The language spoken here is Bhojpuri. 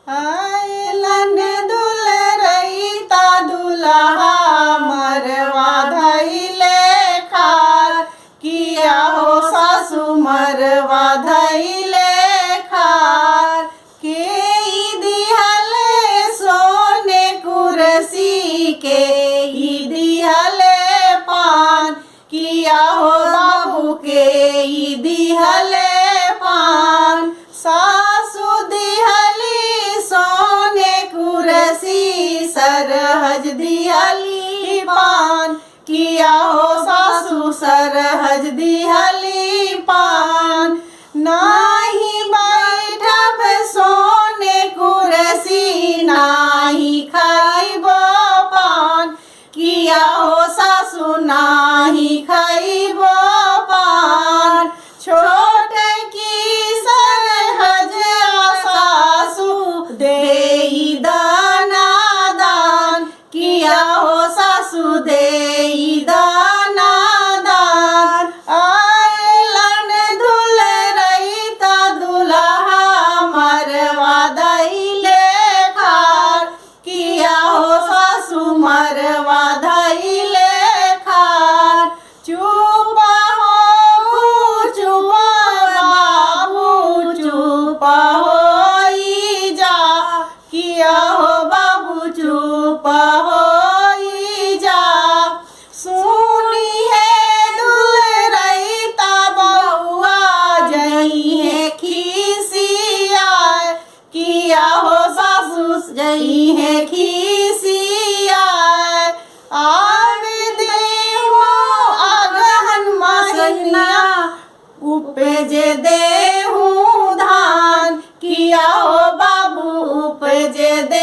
आयलन दुलरैता दुल्हा मरवा धैले खार किया हो सासू मरवा धैले खार के दिहले सोने कुर्सी के दिहले पान किया हो बाबू के दिहले पान सासू दिहली सोने कुर्सी सरहज दिहली पान किया हो सासू सरहज दिहली पान नाही बैठब सोने कुर्सी नाही खाइब पान किया हो सासू नाही खाइब पान छोट की सरहज सासू देई दाना दान किया हो सासू देई दाना दान आयलन दुलरैता दुल्हा मरवा धैले खार किया हो सासू मरवा धैले खार चुपा हो चुपा बाबू चुपा होई जा किया हो बाबू चुपा होई जा सुनी है दुलरैता बउआ जई है खिसिया किया हो सासू जई है खिसिया आवे देहो अगहन मसनिया उपजे देहूँ धान किया हो बाबू उपजे दे